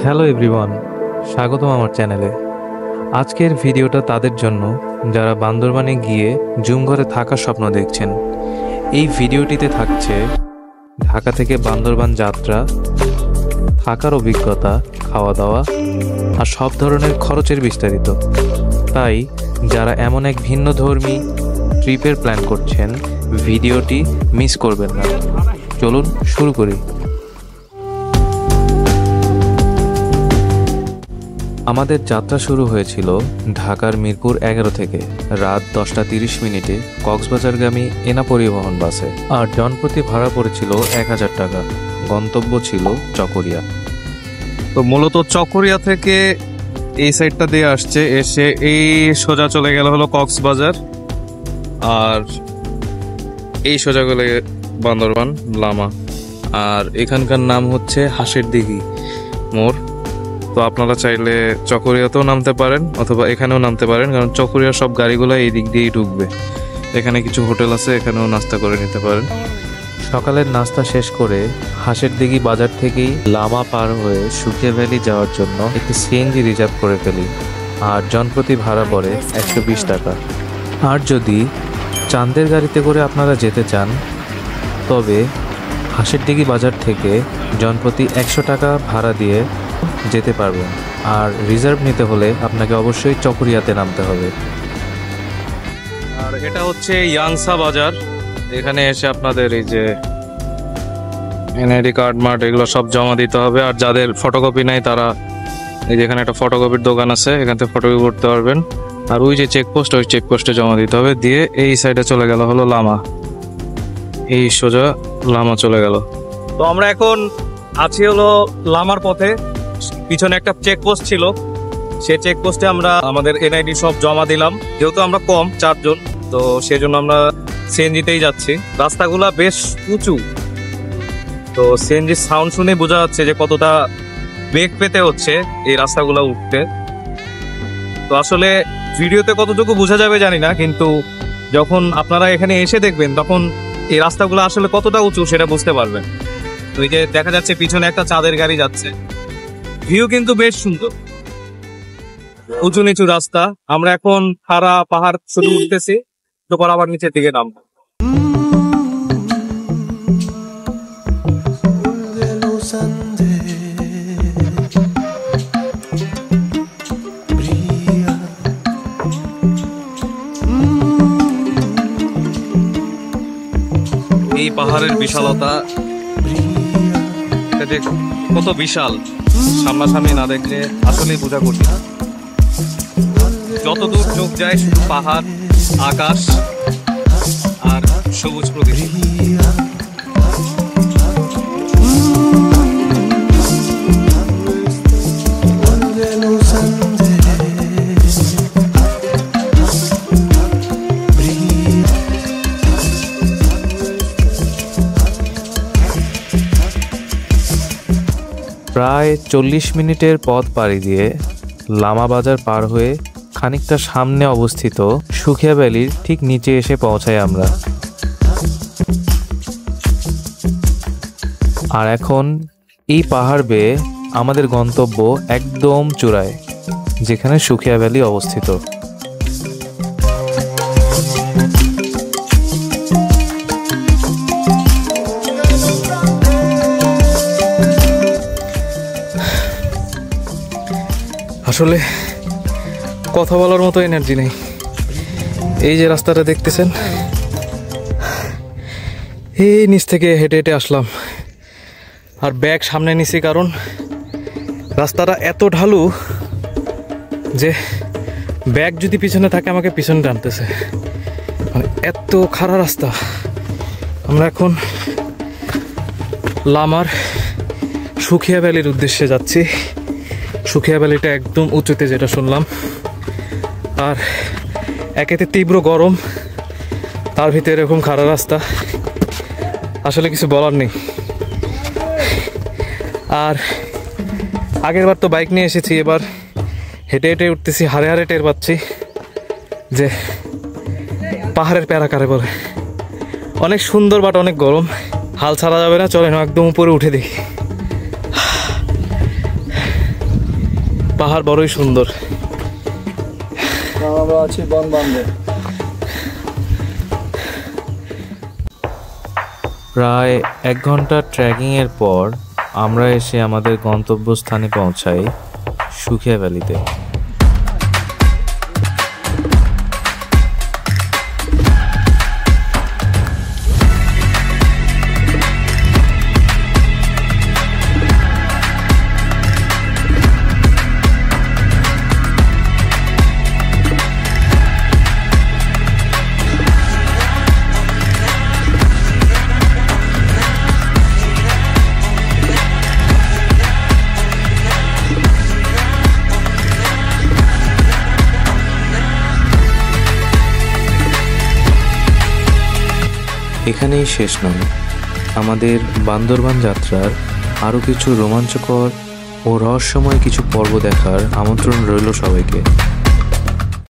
Hello everyone, স্বাগতম আমার চ্যানেলে। আজকের ভিডিওটা তাদের জন্য যারা বান্দরবানে গিয়ে জুম ঘরে থাকার স্বপ্ন দেখছেন। এই ভিডিওটিতে থাকছে ঢাকা থেকে বান্দরবান যাত্রা, থাকার অভিজ্ঞতা, খাওয়া দাওয়া আর সব ধরনের খরচের বিস্তারিত। তাই যারা এমন এক ভিন্নধর্মী ট্রিপের প্ল্যান করছেন, ভিডিওটি মিস করবেন না। চলুন শুরু করি। আমাদের যাত্রা শুরু হয়েছিল ঢাকার মিরপুর 11 থেকে রাত 10টা 30 মিনিটে কক্সবাজারগামী এনা পরিবহন বাসে। আর জনপ্রতি ভাড়া পড়েছিল 1000 টাকা। গন্তব্য ছিল চকরিয়া। তো মূলত চকরিয়া থেকে এই সাইডটা দিয়ে আসছে, এসে এই সোজা চলে গেল হলো কক্সবাজার, আর এই সোজা গেলে বান্দরবান লামা। আর এখানকার নাম হচ্ছে হাঁসের দিঘি মোড়। তো আপনারা চাইলে চকরিয়াতেও নামতে পারেন অথবা এখানেও নামতে পারেন, কারণ চকরিয়ার সব গাড়িগুলো এই দিক দিয়েই ঢুকবে। এখানে কিছু হোটেল আছে, এখানেও নাস্তা করে নিতে পারেন। সকালের নাস্তা শেষ করে হাঁসের দিঘি বাজার থেকেই লামা পার হয়ে সুখিয়া ভ্যালি যাওয়ার জন্য একটি সিএনজি রিজার্ভ করে ফেলি। আর জনপ্রতি ভাড়া পড়ে 120 টাকা। আর যদি চাঁদের গাড়িতে করে আপনারা যেতে চান, তবে হাঁসের দিঘি বাজার থেকে জনপ্রতি 100 টাকা ভাড়া দিয়ে যেতে পারবেন। আর রিজার্ভ নিতে হলে আপনাকে অবশ্যই চকরিয়াতে নামতে হবে। আর এটা হচ্ছে ইয়াংসা বাজার। এখানে এসে আপনাদের এই যে এনআইডি কার্ড মার্ট এগুলো সব জমা দিতে হবে। আর যাদের ফটোকপি নাই তারা এই যে এখানে একটা ফটোকপির দোকান আছে, এখান থেকে ফটোকপি করতে পারবেন। আর ওই যে চেকপোস্ট, ওই চেকপোস্টে জমা দিতে হবে। দিয়ে এই সাইডে চলে গেল হলো লামা, এই সোজা লামা চলে গেল। তো আমরা এখন আছি হলো লামার পথে। পিছনে একটা চেকপোস্ট ছিল, সেই চেকপোস্টে আমরা আমাদের এনআইডি সব জমা দিলাম। যেহেতু আমরা কম 4 জন, তো সেজন্য আমরা সিএনজিতেই যাচ্ছি। রাস্তাগুলা বেশ উঁচু, তো সিএনজির সাউন্ড শুনে বোঝা যাচ্ছে যে কতটা বেগ পেতে হচ্ছে এই রাস্তাগুলো উঠতে। তো আসলে ভিডিওতে কতটুকু বোঝা যাবে জানি না, কিন্তু যখন আপনারা এখানে এসে দেখবেন তখন এই রাস্তাগুলো আসলে কতটা উঁচু সেটা বুঝতে পারবেন। তো এই যে দেখা যাচ্ছে পিছনে একটা চাঁদের গাড়ি যাচ্ছে, ভিউ কিন্তু বেশ সুন্দর, উঁচু নিচু রাস্তা। আমরা এখন খাড়া পাহাড় শুধু উঠতেছি, তো আবার নিচের দিকে নামবো। এই পাহাড়ের বিশালতা, এটা যে কত বিশাল, সামনাসামনি না দেখলে আসলেই বোঝা কঠিন। যত দূর চোখ যায় শুধু পাহাড়, আকাশ আর সবুজ প্রকৃতি। প্রায় 40 মিনিটের পথ পাড়ি দিয়ে লামা বাজার পার হয়ে খানিকটা সামনে অবস্থিত সুখিয়া ভ্যালির ঠিক নিচে এসে পৌঁছাই আমরা। আর এখন এই পাহাড় বেয়ে আমাদের গন্তব্য একদম চূড়ায়, যেখানে সুখিয়া ভ্যালি অবস্থিত। আসলে কথা বলার মতো এনার্জি নেই। এই যে রাস্তাটা দেখতেছেন, এই নিচ থেকে হেঁটে হেঁটে আসলাম। আর ব্যাগ সামনে নিছি, কারণ রাস্তাটা এত ঢালু যে ব্যাগ যদি পিছনে থাকে আমাকে পিছনে টানতেছে, মানে এত খাড়া রাস্তা। আমরা এখন লামার সুখিয়া ভ্যালির উদ্দেশ্যে যাচ্ছি। সুখিয়া ভ্যালিটা একদম উঁচুতে, যেটা শুনলাম। আর একেতে তীব্র গরম, তার ভিতরে এরকম খাড়া রাস্তা, আসলে কিছু বলার নেই। আর আগের বার তো বাইক নিয়ে এসেছি, এবার হেঁটে হেঁটে উঠতেছি, হারে হারে টের পাচ্ছি যে পাহাড়ের প্যারা কারে বলে। অনেক সুন্দর বাট অনেক গরম, হাল ছাড়া যাবে না। চলেন একদম উপরে উঠে দেখি। পাহাড় বড়ই সুন্দর। আমরা আছি বনবান্ধে। প্রায় 1 ঘন্টা ট্রেকিংয়ের পর আমরা এসে আমাদের গন্তব্যস্থানে পৌঁছাই, সুখিয়া ভ্যালিতে। এখানেই শেষ নয়, আমাদের বান্দরবান যাত্রার আরও কিছু রোমাঞ্চকর ও রহস্যময় কিছু পর্ব দেখার আমন্ত্রণ রইল সবাইকে।